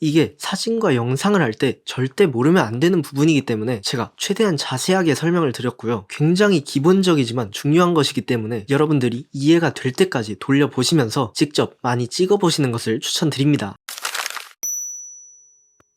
이게 사진과 영상을 할 때 절대 모르면 안 되는 부분이기 때문에 제가 최대한 자세하게 설명을 드렸고요. 굉장히 기본적이지만 중요한 것이기 때문에 여러분들이 이해가 될 때까지 돌려보시면서 직접 많이 찍어보시는 것을 추천드립니다.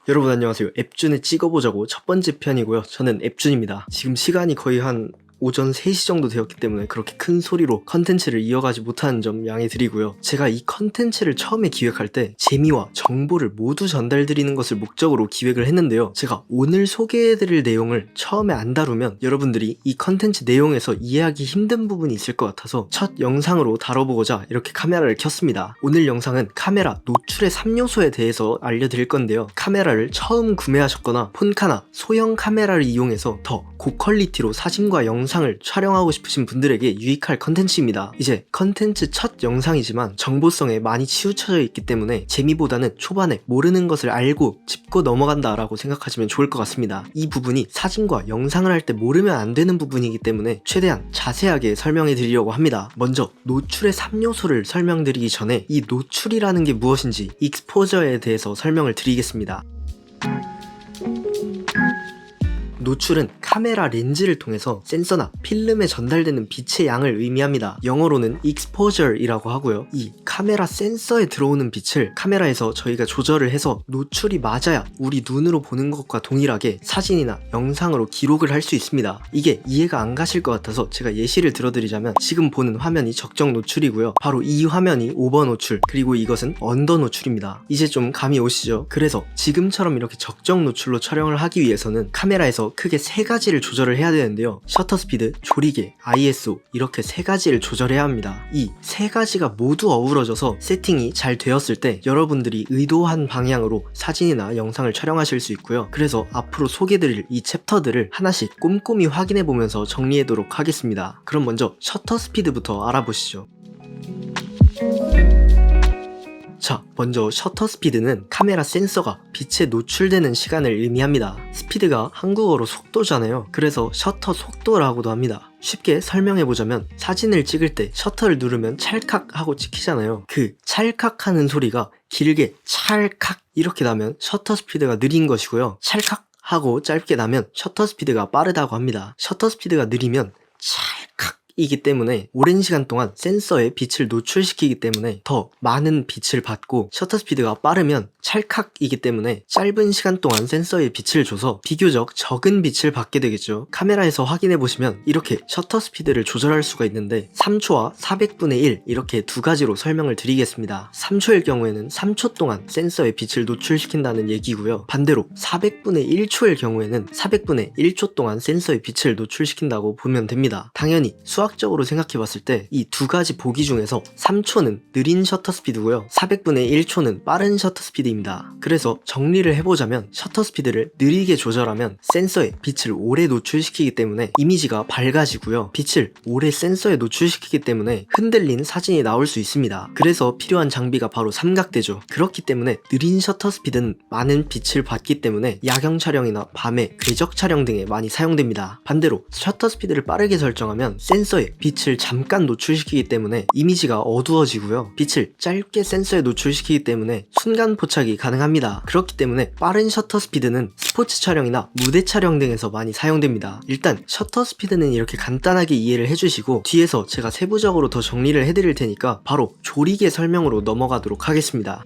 여러분 안녕하세요. 앱준에 찍어보자고 첫 번째 편이고요. 저는 앱준입니다. 지금 시간이 거의 한 오전 3시 정도 되었기 때문에 그렇게 큰 소리로 컨텐츠를 이어가지 못하는 점 양해 드리고요. 제가 이 컨텐츠를 처음에 기획할 때 재미와 정보를 모두 전달드리는 것을 목적으로 기획을 했는데요. 제가 오늘 소개해드릴 내용을 처음에 안 다루면 여러분들이 이 컨텐츠 내용에서 이해하기 힘든 부분이 있을 것 같아서 첫 영상으로 다뤄보고자 이렇게 카메라를 켰습니다. 오늘 영상은 카메라 노출의 3요소에 대해서 알려드릴 건데요. 카메라를 처음 구매하셨거나 폰카나 소형 카메라를 이용해서 더 고퀄리티로 사진과 영상을 촬영하고 싶으신 분들에게 유익할 컨텐츠입니다. 이제 컨텐츠 첫 영상이지만 정보성에 많이 치우쳐져 있기 때문에 재미보다는 초반에 모르는 것을 알고 짚고 넘어간다 라고 생각하시면 좋을 것 같습니다. 이 부분이 사진과 영상을 할 때 모르면 안 되는 부분이기 때문에 최대한 자세하게 설명해 드리려고 합니다. 먼저 노출의 3요소를 설명드리기 전에 이 노출이라는 게 무엇인지 익스포저에 대해서 설명을 드리겠습니다. 노출은 카메라 렌즈를 통해서 센서나 필름에 전달되는 빛의 양을 의미합니다. 영어로는 exposure이라고 하고요. 이 카메라 센서에 들어오는 빛을 카메라에서 저희가 조절을 해서 노출이 맞아야 우리 눈으로 보는 것과 동일하게 사진이나 영상으로 기록을 할 수 있습니다. 이게 이해가 안 가실 것 같아서 제가 예시를 들어드리자면 지금 보는 화면이 적정 노출이고요. 바로 이 화면이 오버 노출, 그리고 이것은 언더 노출입니다. 이제 좀 감이 오시죠? 그래서 지금처럼 이렇게 적정 노출로 촬영을 하기 위해서는 카메라에서 크게 3가지를 조절을 해야 되는데요. 셔터 스피드, 조리개, ISO 이렇게 3가지를 조절해야 합니다. 이 3가지가 모두 어우러져서 세팅이 잘 되었을 때 여러분들이 의도한 방향으로 사진이나 영상을 촬영하실 수 있고요. 그래서 앞으로 소개드릴 이 챕터들을 하나씩 꼼꼼히 확인해 보면서 정리하도록 하겠습니다. 그럼 먼저 셔터 스피드부터 알아보시죠. 자, 먼저 셔터 스피드는 카메라 센서가 빛에 노출되는 시간을 의미합니다. 스피드가 한국어로 속도잖아요. 그래서 셔터 속도라고도 합니다. 쉽게 설명해보자면 사진을 찍을 때 셔터를 누르면 찰칵 하고 찍히잖아요. 그 찰칵 하는 소리가 길게 찰칵 이렇게 나면 셔터 스피드가 느린 것이고요. 찰칵 하고 짧게 나면 셔터 스피드가 빠르다고 합니다. 셔터 스피드가 느리면 찰칵 이기 때문에 오랜 시간 동안 센서에 빛을 노출시키기 때문에 더 많은 빛을 받고, 셔터 스피드가 빠르면 찰칵이기 때문에 짧은 시간 동안 센서에 빛을 줘서 비교적 적은 빛을 받게 되겠죠. 카메라에서 확인해 보시면 이렇게 셔터 스피드를 조절할 수가 있는데 3초와 400분의 1 이렇게 2가지로 설명을 드리겠습니다. 3초일 경우에는 3초 동안 센서에 빛을 노출시킨다는 얘기고요. 반대로 400분의 1초일 경우에는 400분의 1초 동안 센서에 빛을 노출시킨다고 보면 됩니다. 당연히 수학적으로 생각해 봤을 때 이 2가지 보기 중에서 3초는 느린 셔터 스피드고요. 400분의 1초는 빠른 셔터 스피드입니다. 그래서 정리를 해보자면 셔터 스피드를 느리게 조절하면 센서에 빛을 오래 노출시키기 때문에 이미지가 밝아지고요. 빛을 오래 센서에 노출시키기 때문에 흔들린 사진이 나올 수 있습니다. 그래서 필요한 장비가 바로 삼각대죠. 그렇기 때문에 느린 셔터 스피드는 많은 빛을 받기 때문에 야경 촬영이나 밤에 궤적 촬영 등에 많이 사용됩니다. 반대로 셔터 스피드를 빠르게 설정하면 센서에 빛을 잠깐 노출시키기 때문에 이미지가 어두워지고요. 빛을 짧게 센서에 노출시키기 때문에 순간 포착이 가능합니다. 그렇기 때문에 빠른 셔터 스피드는 스포츠 촬영이나 무대 촬영 등에서 많이 사용됩니다. 일단 셔터 스피드는 이렇게 간단하게 이해를 해주시고 뒤에서 제가 세부적으로 더 정리를 해드릴 테니까 바로 조리개 설명으로 넘어가도록 하겠습니다.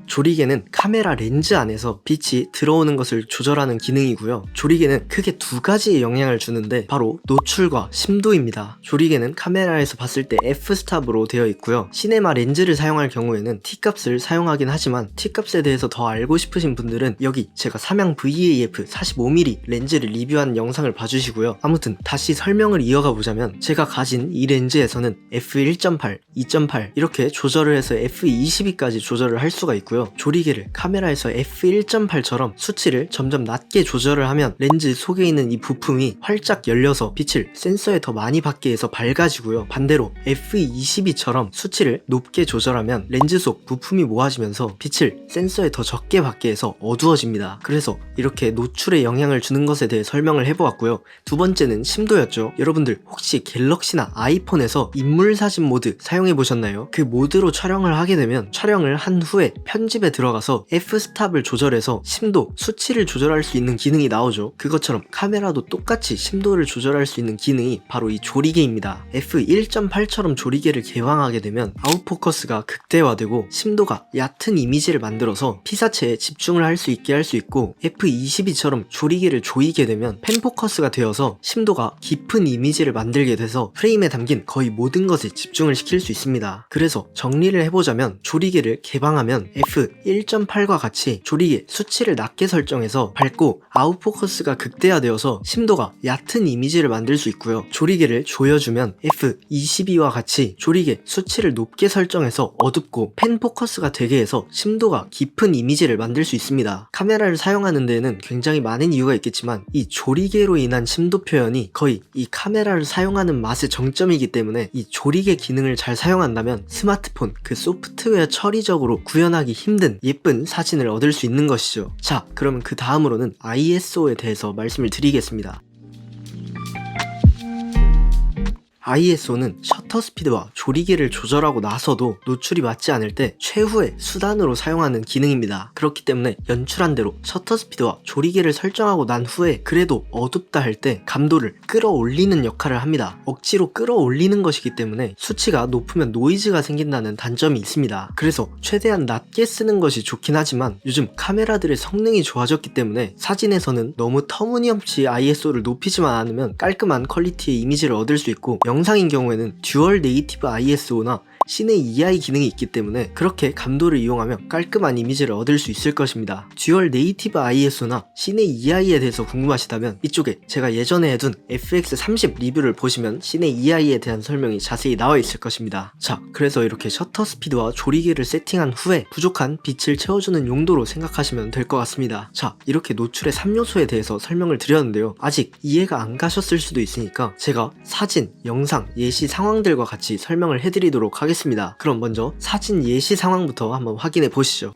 조리개는 카메라 렌즈 안에서 빛이 들어오는 것을 조절하는 기능이고요. 조리개는 크게 2가지의 영향을 주는데 바로 노출과 심도입니다. 조리개는 카메라에서 봤을 때 f-스탑으로 되어 있고요. 시네마 렌즈를 사용할 경우에는 T값을 사용하긴 하지만 T값에 대해서 더 알고 싶으신 분들은 여기 제가 삼양 VAF 45mm 렌즈를 리뷰한 영상을 봐주시고요. 아무튼 다시 설명을 이어가 보자면 제가 가진 이 렌즈에서는 f1.8, 2.8 이렇게 조절을 해서 f22까지 조절을 할 수가 있고요. 있고요. 조리개를 카메라에서 f1.8처럼 수치를 점점 낮게 조절을 하면 렌즈 속에 있는 이 부품이 활짝 열려서 빛을 센서에 더 많이 받게 해서 밝아지고요. 반대로 f22처럼 수치를 높게 조절하면 렌즈 속 부품이 모아지면서 빛을 센서에 더 적게 받게 해서 어두워집니다. 그래서 이렇게 노출에 영향을 주는 것에 대해 설명을 해보았고요. 두 번째는 심도였죠. 여러분들 혹시 갤럭시나 아이폰에서 인물 사진 모드 사용해 보셨나요? 그 모드로 촬영을 하게 되면 촬영을 한 후에 편집에 들어가서 f-stop을 조절해서 심도, 수치를 조절할 수 있는 기능이 나오죠. 그것처럼 카메라도 똑같이 심도를 조절할 수 있는 기능이 바로 이 조리개입니다. f1.8처럼 조리개를 개방하게 되면 아웃포커스가 극대화되고 심도가 얕은 이미지를 만들어서 피사체에 집중을 할 수 있게 할 수 있고, f22처럼 조리개를 조이게 되면 펜포커스가 되어서 심도가 깊은 이미지를 만들게 돼서 프레임에 담긴 거의 모든 것에 집중을 시킬 수 있습니다. 그래서 정리를 해보자면 조리개를 개방하면 f1.8과 같이 조리개 수치를 낮게 설정해서 밝고 아웃포커스가 극대화되어서 심도가 얕은 이미지를 만들 수 있고요. 조리개를 조여주면 f22와 같이 조리개 수치를 높게 설정해서 어둡고 펜포커스가 되게 해서 심도가 깊은 이미지를 만들 수 있습니다. 카메라를 사용하는 데에는 굉장히 많은 이유가 있겠지만 이 조리개로 인한 심도 표현이 거의 이 카메라를 사용하는 맛의 정점이기 때문에 이 조리개 기능을 잘 사용한다면 스마트폰 그 소프트웨어 처리적으로 구현하기 힘든 예쁜 사진을 얻을 수 있는 것이죠. 자, 그러면 그 다음으로는 ISO에 대해서 말씀을 드리겠습니다. ISO는 셔터 스피드와 조리개를 조절하고 나서도 노출이 맞지 않을 때 최후의 수단으로 사용하는 기능입니다. 그렇기 때문에 연출한 대로 셔터 스피드와 조리개를 설정하고 난 후에 그래도 어둡다 할 때 감도를 끌어올리는 역할을 합니다. 억지로 끌어올리는 것이기 때문에 수치가 높으면 노이즈가 생긴다는 단점이 있습니다. 그래서 최대한 낮게 쓰는 것이 좋긴 하지만 요즘 카메라들의 성능이 좋아졌기 때문에 사진에서는 너무 터무니없이 ISO를 높이지만 않으면 깔끔한 퀄리티의 이미지를 얻을 수 있고, 영상인 경우에는 듀얼 네이티브 ISO나 시네 EI 기능이 있기 때문에 그렇게 감도를 이용하면 깔끔한 이미지를 얻을 수 있을 것입니다. 듀얼 네이티브 ISO나 시네 EI에 대해서 궁금하시다면 이쪽에 제가 예전에 해둔 FX30 리뷰를 보시면 시네 EI에 대한 설명이 자세히 나와 있을 것입니다. 자, 그래서 이렇게 셔터 스피드와 조리개를 세팅한 후에 부족한 빛을 채워주는 용도로 생각하시면 될 것 같습니다. 자, 이렇게 노출의 3요소에 대해서 설명을 드렸는데요. 아직 이해가 안 가셨을 수도 있으니까 제가 사진, 영상, 예시 상황들과 같이 설명을 해드리도록 하겠습니다. 그럼 먼저 사진 예시 상황부터 한번 확인해 보시죠.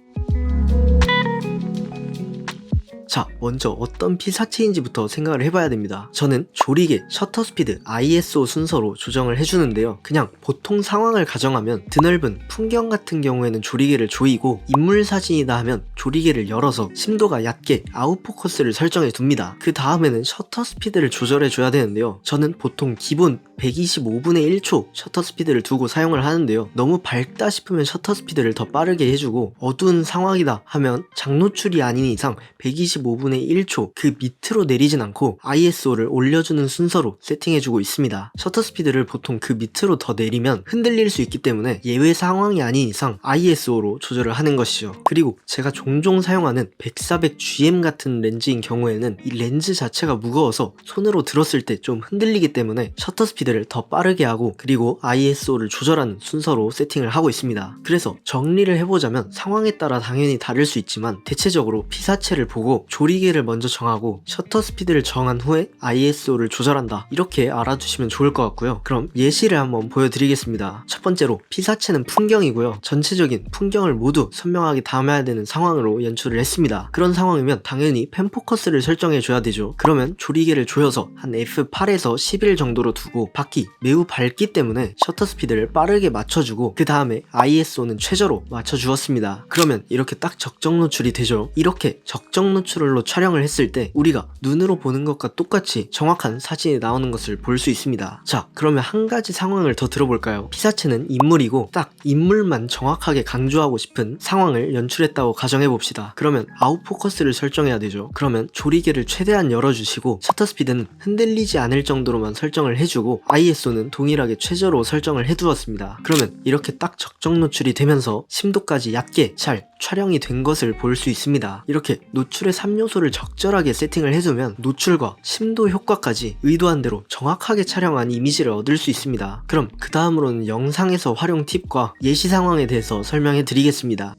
자, 먼저 어떤 피사체인지부터 생각을 해봐야 됩니다. 저는 조리개, 셔터 스피드, ISO 순서로 조정을 해주는데요. 그냥 보통 상황을 가정하면 드넓은 풍경 같은 경우에는 조리개를 조이고, 인물 사진이다 하면 조리개를 열어서 심도가 얕게 아웃포커스를 설정해 둡니다. 그 다음에는 셔터 스피드를 조절해 줘야 되는데요. 저는 보통 기본 125분의 1초 셔터 스피드를 두고 사용을 하는데요. 너무 밝다 싶으면 셔터 스피드를 더 빠르게 해주고, 어두운 상황이다 하면 장노출이 아닌 이상 125분의 1초 그 밑으로 내리진 않고 ISO를 올려주는 순서로 세팅해주고 있습니다. 셔터 스피드를 보통 그 밑으로 더 내리면 흔들릴 수 있기 때문에 예외 상황이 아닌 이상 ISO로 조절을 하는 것이죠. 그리고 제가 종종 사용하는 100-400GM 같은 렌즈인 경우에는 이 렌즈 자체가 무거워서 손으로 들었을 때 좀 흔들리기 때문에 셔터 스피드를 더 빠르게 하고, 그리고 ISO를 조절하는 순서로 세팅을 하고 있습니다. 그래서 정리를 해보자면 상황에 따라 당연히 다를 수 있지만 대체적으로 피사체를 보고 조리개를 먼저 정하고 셔터 스피드를 정한 후에 ISO를 조절한다, 이렇게 알아두시면 좋을 것 같고요. 그럼 예시를 한번 보여드리겠습니다. 첫 번째로 피사체는 풍경이고요. 전체적인 풍경을 모두 선명하게 담아야 되는 상황으로 연출을 했습니다. 그런 상황이면 당연히 펜포커스를 설정해 줘야 되죠. 그러면 조리개를 조여서 한 f8에서 11 정도로 두고, 밖이 매우 밝기 때문에 셔터 스피드를 빠르게 맞춰주고 그 다음에 ISO는 최저로 맞춰주었습니다. 그러면 이렇게 딱 적정 노출이 되죠. 이렇게 적정 노출로 촬영을 했을 때 우리가 눈으로 보는 것과 똑같이 정확한 사진이 나오는 것을 볼 수 있습니다. 자, 그러면 한 가지 상황을 더 들어볼까요? 피사체는 인물이고 딱 인물만 정확하게 강조하고 싶은 상황을 연출했다고 가정해봅시다. 그러면 아웃포커스를 설정해야 되죠. 그러면 조리개를 최대한 열어주시고 셔터 스피드는 흔들리지 않을 정도로만 설정을 해주고 ISO는 동일하게 최저로 설정을 해두었습니다. 그러면 이렇게 딱 적정 노출이 되면서 심도까지 얕게 잘 촬영이 된 것을 볼 수 있습니다. 이렇게 노출의 3요소를 적절하게 세팅을 해두면 노출과 심도 효과까지 의도한 대로 정확하게 촬영한 이미지를 얻을 수 있습니다. 그럼 그 다음으로는 영상에서 활용 팁과 예시 상황에 대해서 설명해 드리겠습니다.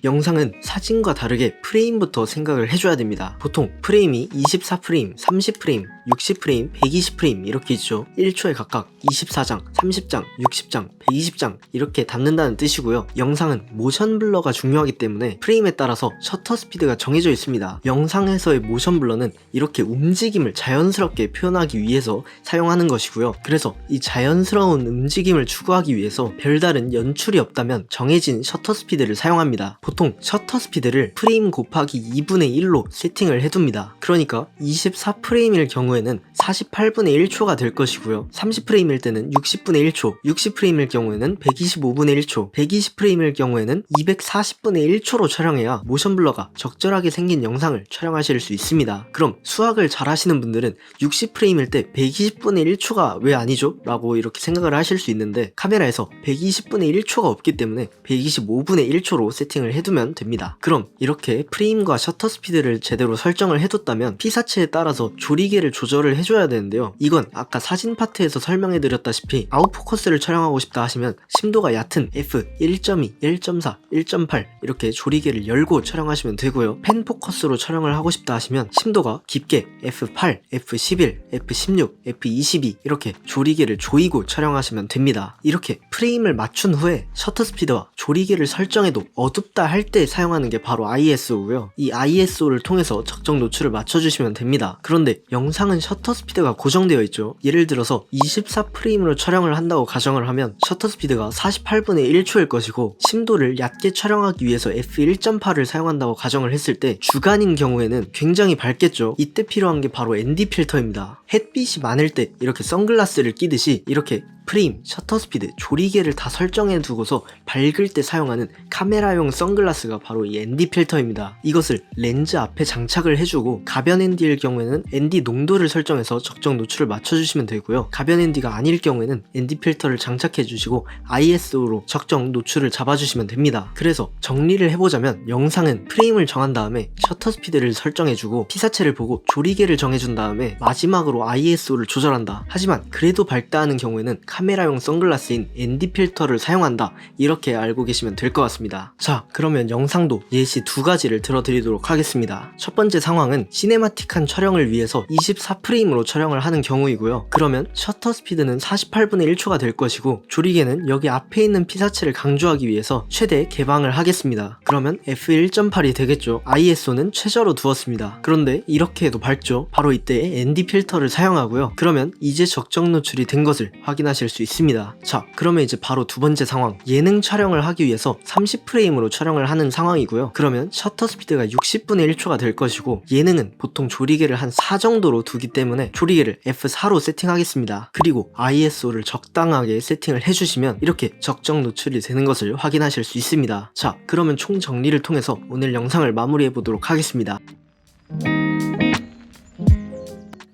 영상은 사진과 다르게 프레임부터 생각을 해줘야 됩니다. 보통 프레임이 24프레임, 30프레임, 60프레임, 120프레임 이렇게 있죠. 1초에 각각 24장, 30장, 60장, 120장 이렇게 담는다는 뜻이고요. 영상은 모션 블러가 중요하기 때문에 프레임에 따라서 셔터 스피드가 정해져 있습니다. 영상에서의 모션 블러는 이렇게 움직임을 자연스럽게 표현하기 위해서 사용하는 것이고요. 그래서 이 자연스러운 움직임을 추구하기 위해서 별다른 연출이 없다면 정해진 셔터 스피드를 사용합니다. 보통 셔터 스피드를 프레임 곱하기 2분의 1로 세팅을 해둡니다. 그러니까 24프레임일 경우에는 48분의 1초가 될 것이고요. 30프레임일 때는 60분의 1초, 60프레임일 경우에는 125분의 1초, 120프레임일 경우에는 240분의 1초로 촬영해야 모션 블러가 적절하게 생긴 영상을 촬영하실 수 있습니다. 그럼 수학을 잘 하시는 분들은 60프레임일 때 120분의 1초가 왜 아니죠? 라고 이렇게 생각을 하실 수 있는데 카메라에서 120분의 1초가 없기 때문에 125분의 1초로 세팅을 해두면 됩니다. 그럼 이렇게 프레임과 셔터 스피드를 제대로 설정을 해뒀다면 피사체에 따라서 조리개를 조절을 해줘야 되는데요. 이건 아까 사진 파트에서 설명해드렸다시피 아웃포커스를 촬영하고 싶다 하시면 심도가 얕은 f 1.2, 1.4, 1.8 이렇게 조리개를 열고 촬영하시면 되고요. 펜포커스로 촬영을 하고 싶다 하시면 심도가 깊게 f8, f11, f16, f22 이렇게 조리개를 조이고 촬영하시면 됩니다. 이렇게 프레임을 맞춘 후에 셔터 스피드와 조리개를 설정해도 어둡다 할 때 사용하는 게 바로 ISO고요. 이 ISO를 통해서 적정 노출을 맞춰주시면 됩니다. 그런데 영상은 셔터 스피드가 고정되어 있죠. 예를 들어서 24프레임으로 촬영을 한다고 가정을 하면 셔터 스피드가 48분의 1초일 것이고 심도를 얕게 촬영하기 위해서 f1.8을 사용한다고 가정을 했을 때 주간인 경우에는 굉장히 밝겠죠. 이때 필요한 게 바로 ND 필터입니다. 햇빛이 많을 때 이렇게 선글라스를 끼듯이 이렇게 프레임, 셔터 스피드, 조리개를 다 설정해 두고서 밝을 때 사용하는 카메라용 선글라스가 바로 이 ND 필터입니다. 이것을 렌즈 앞에 장착을 해주고 가변 ND일 경우에는 ND 농도를 설정해서 적정 노출을 맞춰주시면 되고요. 가변 ND가 아닐 경우에는 ND 필터를 장착해 주시고 ISO로 적정 노출을 잡아주시면 됩니다. 그래서 정리를 해보자면 영상은 프레임을 정한 다음에 셔터 스피드를 설정해주고 피사체를 보고 조리개를 정해준 다음에 마지막으로 ISO를 조절한다. 하지만 그래도 밝다 하는 경우에는 카메라용 선글라스인 ND 필터를 사용한다. 이렇게 알고 계시면 될 것 같습니다. 자, 그러면 영상도 예시 두 가지를 들어드리도록 하겠습니다. 첫 번째 상황은 시네마틱한 촬영을 위해서 24프레임으로 촬영을 하는 경우이고요. 그러면 셔터 스피드는 48분의 1초가 될 것이고 조리개는 여기 앞에 있는 피사체를 강조하기 위해서 최대 개방을 하겠습니다. 그러면 f1.8이 되겠죠. ISO는 최저로 두었습니다. 그런데 이렇게 해도 밝죠. 바로 이때 ND 필터를 사용하고요. 그러면 이제 적정 노출이 된 것을 확인하실 수 있습니다. 자, 그러면 이제 바로 두 번째 상황, 예능 촬영을 하기 위해서 30프레임으로 촬영을 하는 상황이고요. 그러면 셔터 스피드가 60분의 1초가 될 것이고 예능은 보통 조리개를 한 4 정도로 두기 때문에 조리개를 F4로 세팅하겠습니다. 그리고 ISO를 적당하게 세팅을 해주시면 이렇게 적정 노출이 되는 것을 확인하실 수 있습니다. 자, 그러면 총 정리를 통해서 오늘 영상을 마무리해 보도록 하겠습니다.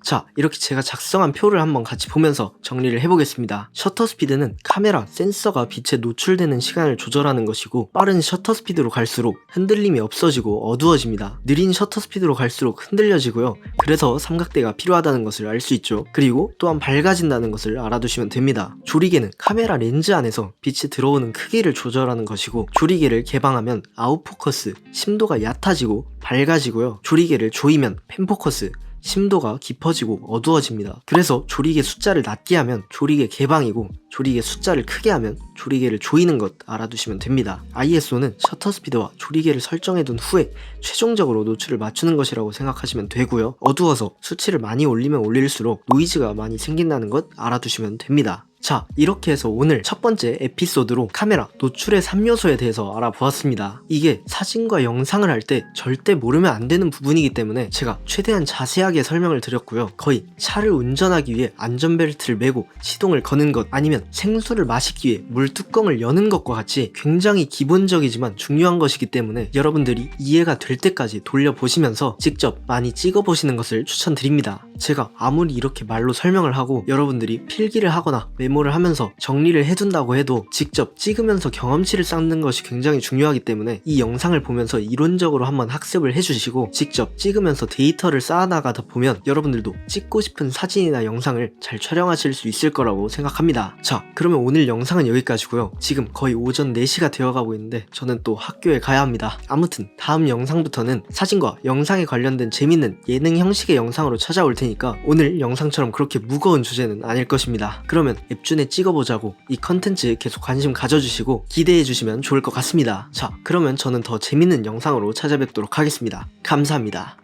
자, 이렇게 제가 작성한 표를 한번 같이 보면서 정리를 해보겠습니다. 셔터 스피드는 카메라, 센서가 빛에 노출되는 시간을 조절하는 것이고 빠른 셔터 스피드로 갈수록 흔들림이 없어지고 어두워집니다. 느린 셔터 스피드로 갈수록 흔들려지고요. 그래서 삼각대가 필요하다는 것을 알 수 있죠. 그리고 또한 밝아진다는 것을 알아두시면 됩니다. 조리개는 카메라 렌즈 안에서 빛이 들어오는 크기를 조절하는 것이고 조리개를 개방하면 아웃포커스, 심도가 얕아지고 밝아지고요. 조리개를 조이면 펜포커스, 심도가 깊어지고 어두워집니다. 그래서 조리개 숫자를 낮게 하면 조리개 개방이고 조리개 숫자를 크게 하면 조리개를 조이는 것 알아두시면 됩니다. ISO는 셔터 스피드와 조리개를 설정해둔 후에 최종적으로 노출을 맞추는 것이라고 생각하시면 되고요. 어두워서 수치를 많이 올리면 올릴수록 노이즈가 많이 생긴다는 것 알아두시면 됩니다. 자, 이렇게 해서 오늘 첫 번째 에피소드로 카메라 노출의 3요소에 대해서 알아보았습니다. 이게 사진과 영상을 할 때 절대 모르면 안 되는 부분이기 때문에 제가 최대한 자세하게 설명을 드렸고요. 거의 차를 운전하기 위해 안전벨트를 매고 시동을 거는 것 아니면 생수를 마시기 위해 물뚜껑을 여는 것과 같이 굉장히 기본적이지만 중요한 것이기 때문에 여러분들이 이해가 될 때까지 돌려보시면서 직접 많이 찍어보시는 것을 추천드립니다. 제가 아무리 이렇게 말로 설명을 하고 여러분들이 필기를 하거나 메모 메모를 하면서 정리를 해둔다고 해도 직접 찍으면서 경험치를 쌓는 것이 굉장히 중요하기 때문에 이 영상을 보면서 이론적으로 한번 학습을 해주시고 직접 찍으면서 데이터를 쌓아나가다 보면 여러분들도 찍고 싶은 사진이나 영상을 잘 촬영하실 수 있을 거라고 생각합니다. 자, 그러면 오늘 영상은 여기까지고요. 지금 거의 오전 4시가 되어가고 있는데 저는 또 학교에 가야 합니다. 아무튼 다음 영상부터는 사진과 영상에 관련된 재밌는 예능 형식의 영상으로 찾아올 테니까 오늘 영상처럼 그렇게 무거운 주제는 아닐 것입니다. 그러면 앱준에 찍어보자고 이 컨텐츠 계속 관심 가져주시고 기대해주시면 좋을 것 같습니다. 자, 그러면 저는 더 재밌는 영상으로 찾아뵙도록 하겠습니다. 감사합니다.